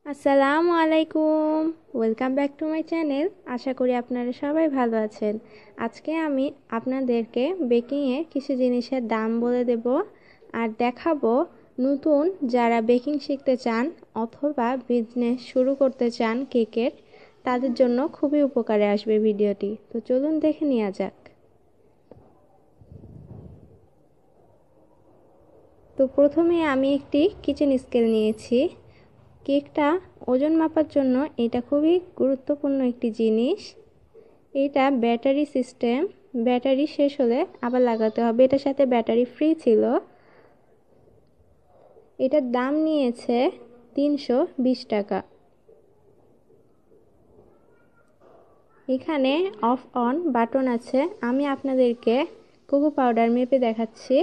আসসালামু আলাইকুম। Welcome back to my channel. আশা করি আপনারা সবাই ভালো আছেন। আজকে আমি আপনাদেরকে বেকিংয়ের কিছু জিনিসের দাম বলে দেব আর দেখাবো নতুন যারা বেকিং শিখতে চান অথবা বিজনেস শুরু করতে চান কেকের, তাদের জন্য খুবই উপকারে আসবে ভিডিওটি। তো চলুন দেখে নেওয়া যাক। তো প্রথমে আমি একটি কিচেন স্কেল নিয়েছি। কেকটা ওজন মাপার জন্য এটা খুবই গুরুত্বপূর্ণ একটি জিনিস। এটা ব্যাটারি সিস্টেম, ব্যাটারি শেষ হলে আবার লাগাতে হবে। এটার সাথে ব্যাটারি ফ্রি ছিল। এটার দাম নিয়েছে 320 টাকা। এখানে অফ অন বাটন আছে। আমি আপনাদেরকে কোকো পাউডার মেপে দেখাচ্ছি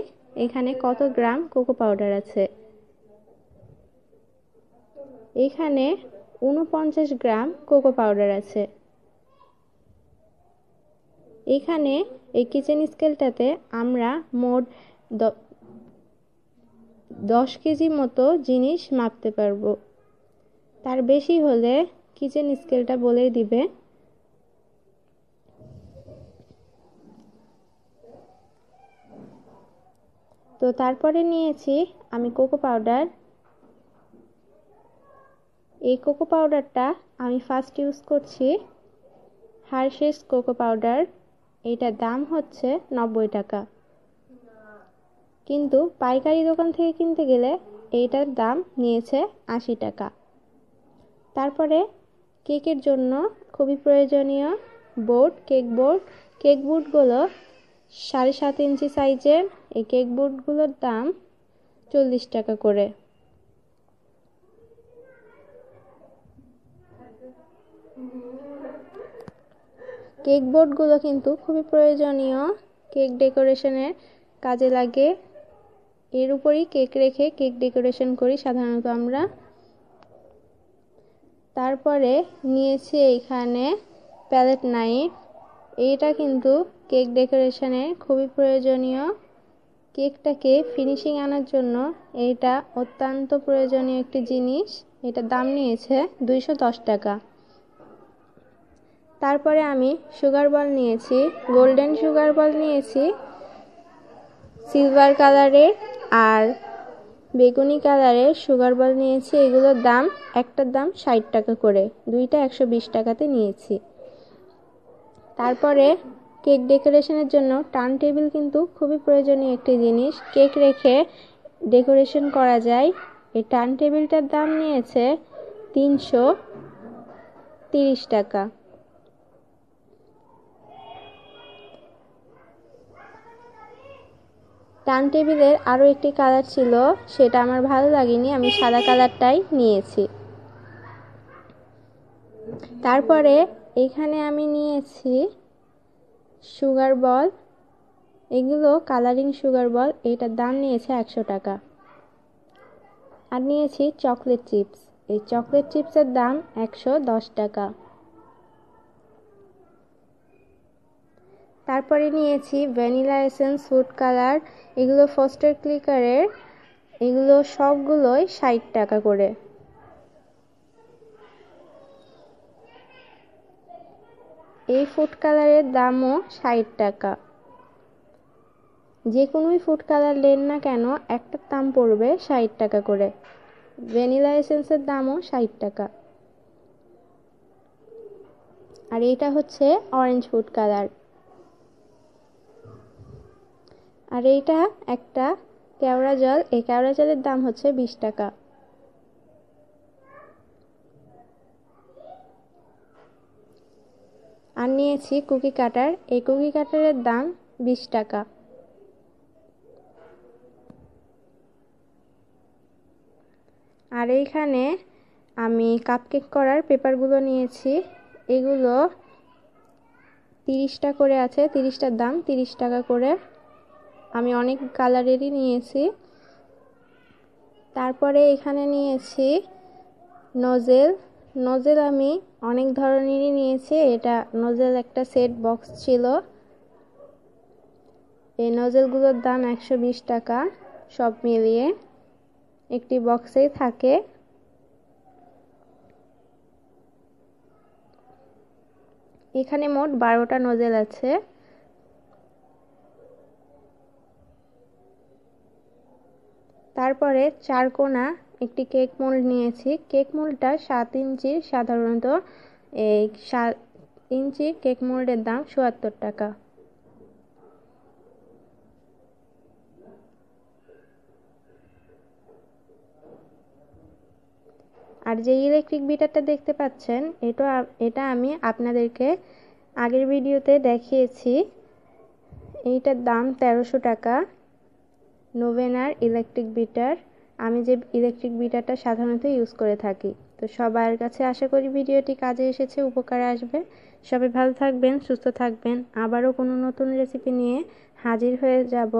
এখানে কত গ্রাম কোকো পাউডার আছে। এখানে 49 গ্রাম কোকো পাউডার আছে। এখানে এই কিচেন স্কেলটাতে আমরা মোট 10 কেজি মতো জিনিস মাপতে পারবো। তার বেশি হলে কিচেন স্কেলটা বলেই দিবে। তো তারপরে নিয়েছি আমি কোকো পাউডার। এই কোকো পাউডারটা আমি ফার্স্ট ইউজ করছি হার্শেস কোকো পাউডার। এইটার দাম হচ্ছে 90 টাকা, কিন্তু পাইকারি দোকান থেকে কিনতে গেলে এইটার দাম নিয়েছে 80 টাকা। তারপরে কেকের জন্য খুবই প্রয়োজনীয় বোর্ড, কেক বোর্ডগুলো 7.5 ইঞ্চি সাইজের। এই কেক বোর্ডগুলোর দাম 40 টাকা করে। কেক বোর্ডগুলো কিন্তু খুবই প্রয়োজনীয়, কেক ডেকোরেশনের কাজে লাগে। এর উপরই কেক রেখে কেক ডেকোরেশন করি সাধারণত আমরা। তারপরে নিয়েছি এইখানে প্যালেট নাইফ। এইটা কিন্তু কেক ডেকোরেশনে খুবই প্রয়োজনীয়। কেকটাকে ফিনিশিং আনার জন্য এইটা অত্যন্ত প্রয়োজনীয় একটি জিনিস। এটার দাম নিয়েছে 210 টাকা। তারপরে আমি সুগার বল নিয়েছি, গোল্ডেন সুগার বল নিয়েছি সিলভার কালারের আর বেগুনি কালারের সুগার বল নিয়েছি। এগুলোর দাম একটার দাম 60 টাকা করে, দুইটা 120 টাকাতে নিয়েছি। তারপরে কেক ডেকোরেশনের জন্য টার্ন টেবিল কিন্তু খুবই প্রয়োজনীয় একটি জিনিস, কেক রেখে ডেকোরেশন করা যায়। এই টার্ন টেবিলটার দাম নিয়েছে 330 টাকা। টার্ন টেবিলের আরও একটি কালার ছিল, সেটা আমার ভালো লাগেনি, আমি সাদা কালারটাই নিয়েছি। তারপরে এখানে আমি নিয়েছি সুগার বল। এগুলো কালারিং সুগার বল। এটার দাম নিয়েছে 100 টাকা। আর নিয়েছি চকলেট চিপস। এই চকলেট চিপসের দাম 110 টাকা। তারপরে নিয়েছি ভ্যানিলা এসেন্স, ফুড কালার। এগুলো ফস্টার ক্লিকারের। এগুলো সবগুলোই 60 টাকা করে। এই ফুড কালারের দামও 60 টাকা। যে কোনোই ফুড কালার নেন না কেন একটার দাম পড়বে 60 টাকা করে। ভ্যানিলা এসেন্সের দামও 60 টাকা। আর এইটা হচ্ছে অরেঞ্জ ফুড কালার। আর এইটা একটা কেওড়া জল। এই কেওড়া জলের দাম হচ্ছে 20 টাকা। আর নিয়েছি কুকি কাটার। এই কুকি কাটারের দাম 20 টাকা। আর এইখানে আমি কাপকেক করার পেপারগুলো নিয়েছি। এগুলো 30টা করে আছে, 30টার দাম 30 টাকা করে। আমি অনেক কালারেরই নিয়েছি। তারপরে এখানে নিয়েছি নোজেল আমি অনেক ধরনেরই নিয়েছি। এটা নোজেল একটা সেট বক্স ছিল। এই নোজেলগুলোর দাম 120 টাকা সব মিলিয়ে, একটি বক্সেই থাকে। এখানে মোট 12টা নোজেল আছে। তারপরে 4 কোণা একটি কেক মোল্ড নিয়েছি। কেক মোল্ডটা 7 ইঞ্চির, সাধারণত এই 7 ইঞ্চি কেক মোল্ডের দাম ৭৪ টাকা। আর যে ইলেকট্রিক বিটারটা দেখতে পাচ্ছেন, এটা আমি আপনাদেরকে আগের ভিডিওতে দেখিয়েছি। এইটার দাম 1300 টাকা। নোভেনার ইলেকট্রিক বিটার। আমি যে ইলেকট্রিক বিটারটা সাধারণত ইউজ করে থাকি। তো সবার কাছে আশা করি ভিডিওটি কাজে এসেছে, উপকারে আসবে। সবাই ভালো থাকবেন, সুস্থ থাকবেন। আবারও কোনো নতুন রেসিপি নিয়ে হাজির হয়ে যাব।